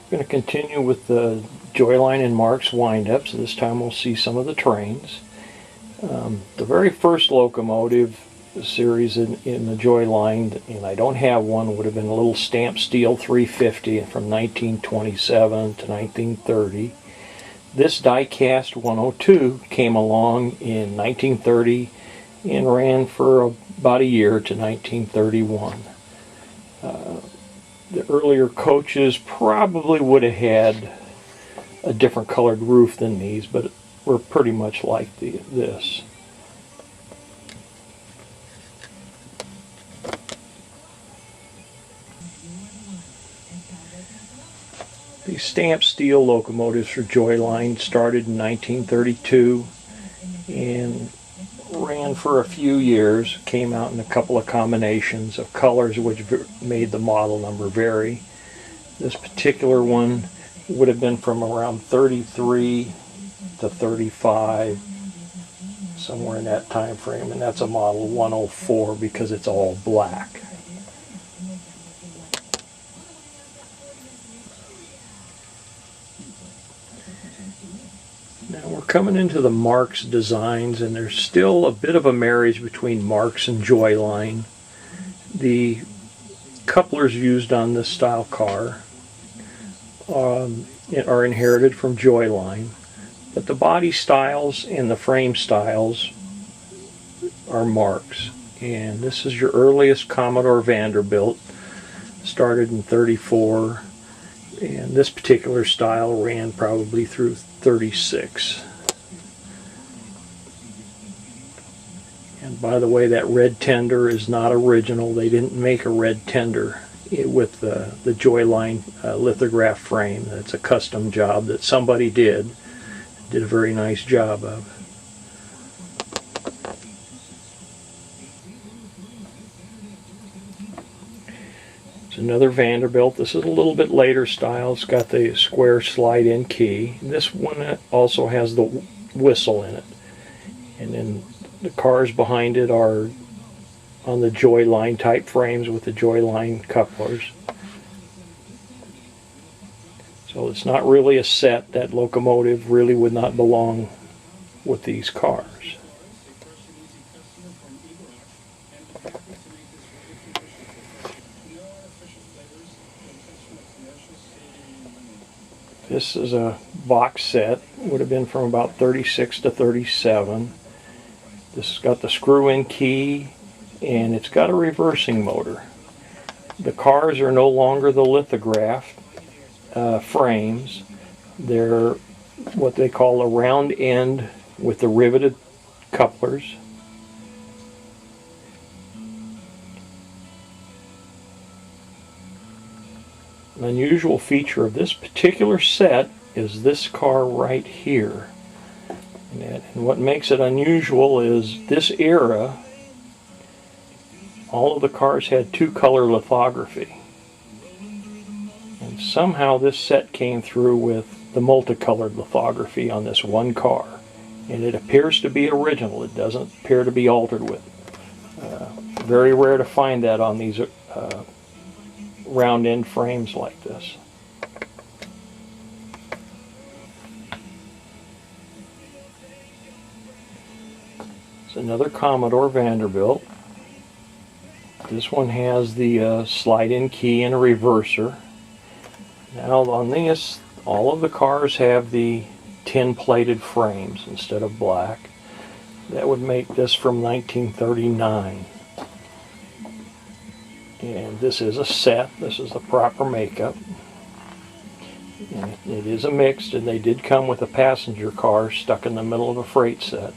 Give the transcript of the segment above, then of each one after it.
Going to continue with the Joyline and Marx windups. This time we'll see some of the trains. The very first locomotive series in the Joyline, and I don't have one, would have been a little stamped steel 350 from 1927 to 1930. This die-cast 102 came along in 1930 and ran for about a year to 1931. The earlier coaches probably would have had a different colored roof than these, but were pretty much like this. These stamped steel locomotives for Joyline started in 1932 and ran for a few years, came out in a couple of combinations of colors which made the model number vary. This particular one would have been from around 33 to 35, somewhere in that time frame, and that's a model 104 because it's all black. Now we're coming into the Marx designs, and there's still a bit of a marriage between Marx and Joyline. The couplers used on this style car are inherited from Joyline, but the body styles and the frame styles are Marx. And this is your earliest Commodore Vanderbilt, started in 34. And this particular style ran probably through 36. And by the way, that red tender is not original. They didn't make a red tender with the Joyline lithograph frame. That's a custom job that somebody did a very nice job of. Another Vanderbilt. This is a little bit later style. It's got the square slide-in key. This one also has the whistle in it. And then the cars behind it are on the Joyline type frames with the Joyline couplers. So it's not really a set. That locomotive really would not belong with these cars. This is a box set, would have been from about 36 to 37. This has got the screw-in key, and it's got a reversing motor. The cars are no longer the lithograph frames. They're what they call a round end with the riveted couplers. An unusual feature of this particular set is this car right here. And what makes it unusual is this era, all of the cars had two-color lithography. And somehow this set came through with the multicolored lithography on this one car. And it appears to be original. It doesn't appear to be altered with. Very rare to find that on these round end frames like this. It's another Commodore Vanderbilt. This one has the slide-in key and a reverser. Now on this, all of the cars have the tin-plated frames instead of black. That would make this from 1939. And this is a set. This is the proper makeup. And it is a mixed, and they did come with a passenger car stuck in the middle of a freight set.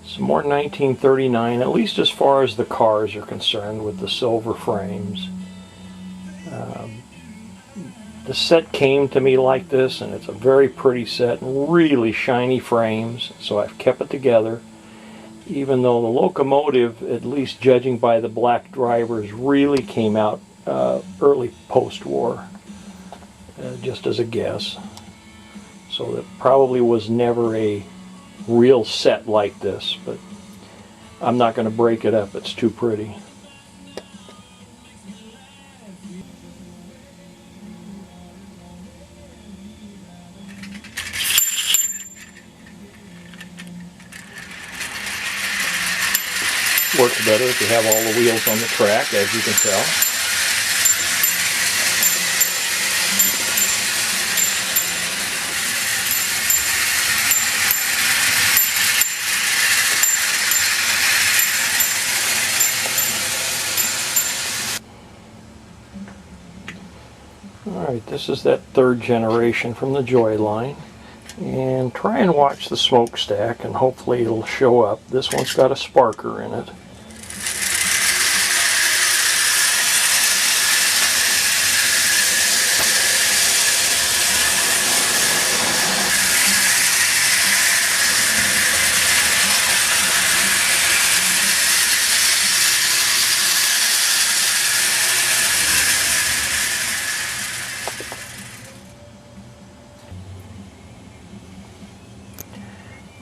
Some more 1939, at least as far as the cars are concerned, with the silver frames. The set came to me like this, and it's a very pretty set, really shiny frames, so I've kept it together. Even though the locomotive, at least judging by the black drivers, really came out early post-war, just as a guess. So it probably was never a real set like this, but I'm not going to break it up, it's too pretty. Works better if you have all the wheels on the track, as you can tell. Alright, this is that third generation from the Joy line. And try and watch the smokestack and hopefully it'll show up. This one's got a sparker in it.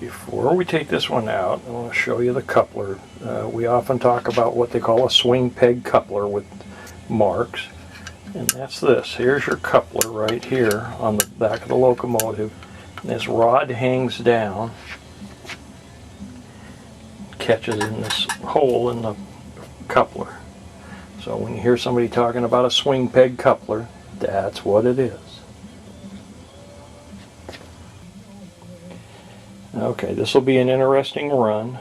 Before we take this one out, I want to show you the coupler. We often talk about what they call a swing peg coupler with Marx, and that's this. Here's your coupler right here on the back of the locomotive. This rod hangs down, catches in this hole in the coupler. So when you hear somebody talking about a swing peg coupler, that's what it is. Okay, this will be an interesting run.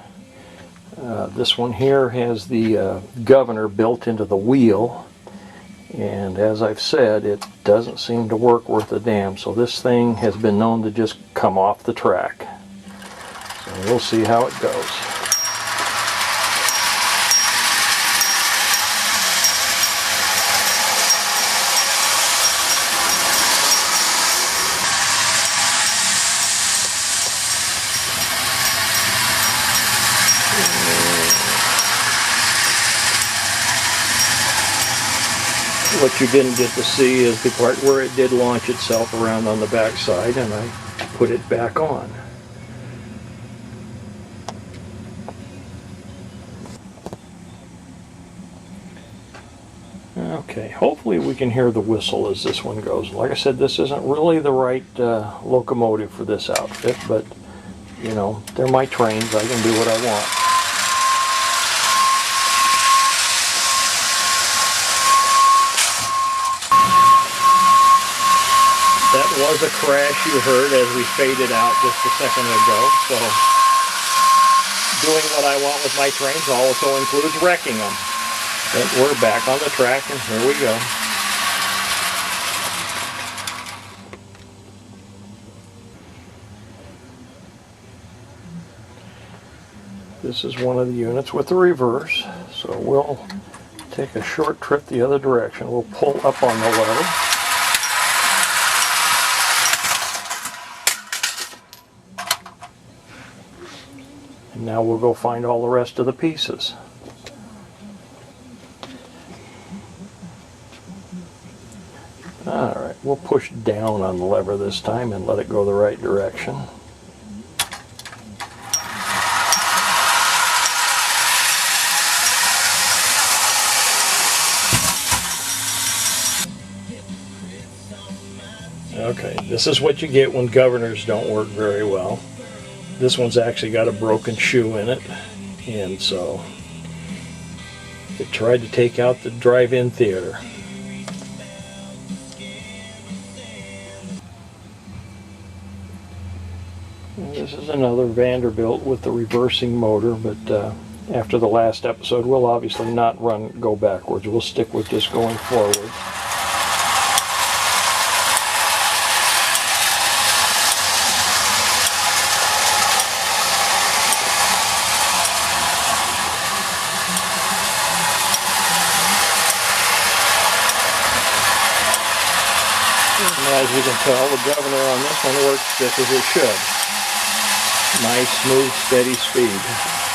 This one here has the governor built into the wheel, and as I've said, it doesn't seem to work worth a damn, so this thing has been known to just come off the track. So we'll see how it goes. What you didn't get to see is the part where it did launch itself around on the back side, and I put it back on. Okay, hopefully we can hear the whistle as this one goes. Like I said, this isn't really the right locomotive for this outfit, but you know, they're my trains, I can do what I want. That was a crash you heard as we faded out just a second ago, so doing what I want with my trains also includes wrecking them. But we're back on the track and here we go. This is one of the units with the reverse, so we'll take a short trip the other direction. We'll pull up on the lever. And now we'll go find all the rest of the pieces. Alright, we'll push down on the lever this time and let it go the right direction. Okay, this is what you get when governors don't work very well. This one's actually got a broken shoe in it, and so it tried to take out the drive-in theater. And this is another Vanderbilt with the reversing motor, but after the last episode we'll obviously not go backwards. We'll stick with just going forward. As you can tell, the governor on this one works just as it should. Nice, smooth, steady speed.